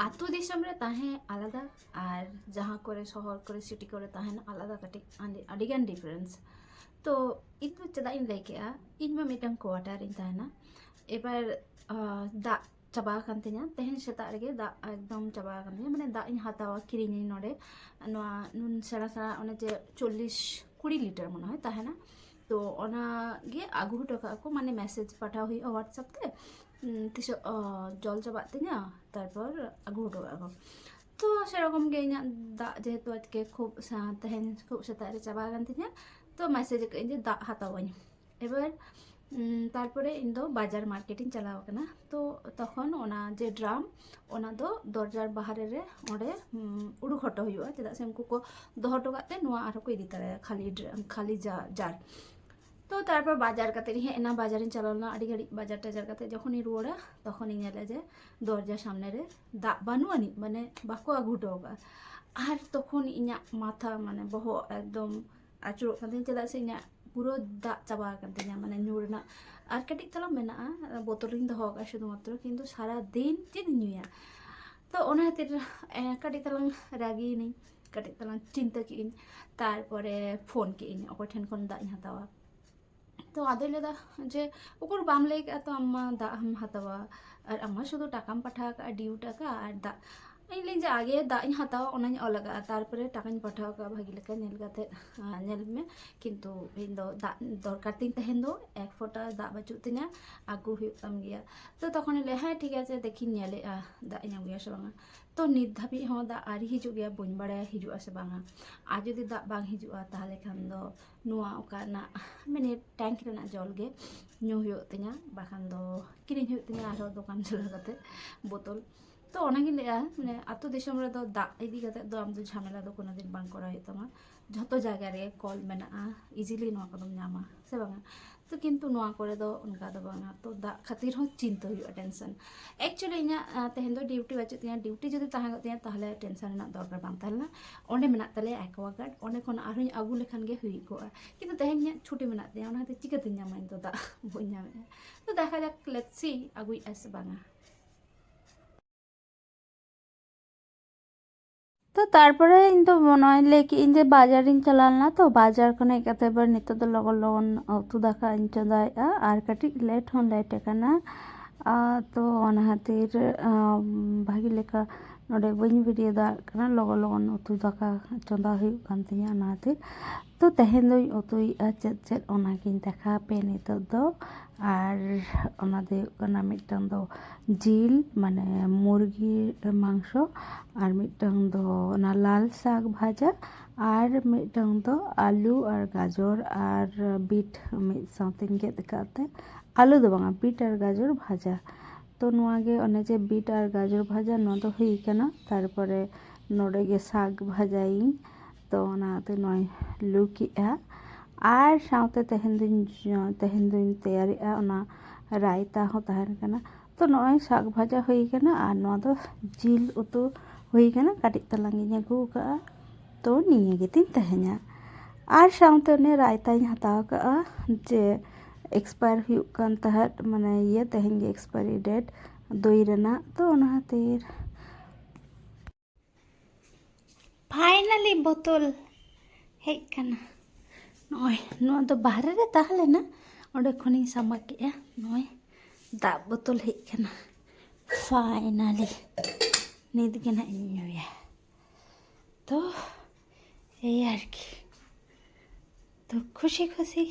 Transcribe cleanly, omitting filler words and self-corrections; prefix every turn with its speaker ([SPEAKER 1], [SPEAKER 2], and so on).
[SPEAKER 1] आतो दिसम रे ताहे आलादा और जहाँ करे शहर करे सिटी करे ताहेन आलादा कटे आडिगान डिफरेंस तो इन तो चदा इन लेकेआ इन में मिटन क्वार्टर इन ताहेना एबार दा चाबा कान तिना तेहन सेता रेगे दा एकदम चाबा कान तिना माने दा इन हातावा किरिनि नोडे नोआ नुन सेड़ा सेड़ा ओने जे 40-20 लिटर मने হয় ताहेना तो ओना गे आगु हटो को माने मेसेज पाठाव हुई व्हाट्सएप ते तीस जल चाबाग तिना तारपर आगु हटो को तो सेरकम गे इना दा जेहेतु आज के खूब तेहन खूब सेता रे चाबा कान तिना तो मेसेज के जे दा हातावाኝ एबार तारपरे इन दो बाजार मार्केटिंग चलाव कना तो तखन ओना जे ड्राम ओना दो दरजार बाहरे रे ओडे उडुक हटो हुआ चेदा से उनको को दोहो टोकाते नुआ आरो को इदी तारे खाली जार तो तारपर बाजार काते री हेना बाजारिन चलावना आडी घड़ी बाजार टाजार काते जखन इ रुवाड़ा तखन इ नेले जे दरजा सामने रे दा बानु आनी माने बाको आगु हटोगा आर तखन इना माथा माने बहो एकदम आचुरो काते चेदा से इना पूरा दा चाबा कान तिना माने न्यूरना और कटिक तला मेना बोतल रिन दोहो का शुधुमात्र किन्तु सारा दिन चेद न्यूया तो ओना खातिर कटिक तलांग रागी नहीं कटिक तलांग चिंता की इन तारपरे फोन की इन अको ठेन खन दा इन हतावा तो आदे लेदा जे उकुर बाम लई का तो अम्मा दा हम हतावा और अम्मा शुधु टाकाम पाठा का डिउ टाका और दा इन जे आगे दा इन हतावा ओनाኝ अलगा तारपरे टाकाኝ पाठाव का भागी लेका नेल गाते नेल में किन्तु इन दो दा दरकार तिन तहेन दो एक फोटा दा बाचु तिना आगु हुई तम गया तो तखन ले हाँ ठीक है देखी नेले दा इन आगुया से बांगा तो नित धाबी हो दा आरी हिजु गया बन बड़ा हिजु से बांगा आज जदि दा बांग हिजु ताहले खान दो नुआ ओकाना माने टैंक रेना जल गे ᱧᱩ हुई तिना बाखान दो किरिñ हुई तिना आरो दुकान चला गाते बोतल तो ओनागी लेया माने आतो दिसम रे दो दा इदी गाते दो आम दो झमेला दो कोनो दिन बांग करा हुई तमा झतो जायगा रे कल मेना इजिली नुआ को नामा से बांगा तो किन्तु नुआ करे दो उनका दो बांगा तो दा खातिर हो चिंता हुई टेंशन एक्चुअली इना तेहन दो ड्यूटी बाचु तिना ड्यूटी जदि ताहे गतिया ताहले टेंशन ना दरकार बांग ताहलेना ओंडे मेना तले एक्वागार्ड ओंडे खन आरो आगु लेखान गे हुई को किन्तु तेहन छुट्टी मेना तिया ओना खातिर चिकाते नामा इन तो दा बई नामे तो देखा जाक लेट्स सी आगुई एस बांगा तो तारपरे इन तो नय लेके इन जे बाजारिन चलालना तो बाजार को नहीं कहते बर नित तो लगन लगन उतु दाका इन चंदाया और कटी लेट होन लेट कना तो ओना खातिर भागी लेका नोडे बइन वीडियो दा कना लगन लगन उतु दाका चंदा हुई कान तिया ओना खातिर तो तेहन दो उतुई चेद चेद ओना किन देखा पे नित दो और ओना दे कना मिटन दो जिल माने मुर्गी मांस और मिटन दो ना लाल साग भाजा और मिटन दो आलू और गाजर और बीट मिट साउथिंग गेद काते आलू दो बांगा बीट और गाजर भाजा तो नुआगे ओने जे बीट और गाजर भाजा नो दो हुई कना तारपरे नोडे गे साग भाजाई तो ओनाते नय लुकिया और साउते तेहन दिन तैयारीआ ओना रायता हो तहन कना तो नय साग भाजा हुई कना और नो दो जिल उतु हुई कना काटिक तलांगी आगु का तो निये गे तिन तहेना और साउते ने रायताई हताव का जे एक्सपायर हुई कान तहत माने ये तेहन गे एक्सपायरी डेट दई रेना तो ओना खातिर फाइनली बोतल हेज कना नय नो दो बाहरे रे ताहले ना ओडे खनि सामा के नय दा बोतल हेज कना फाइनली नित के ना ᱧᱩᱭᱟ तो ये यार की तो खुशी खुशी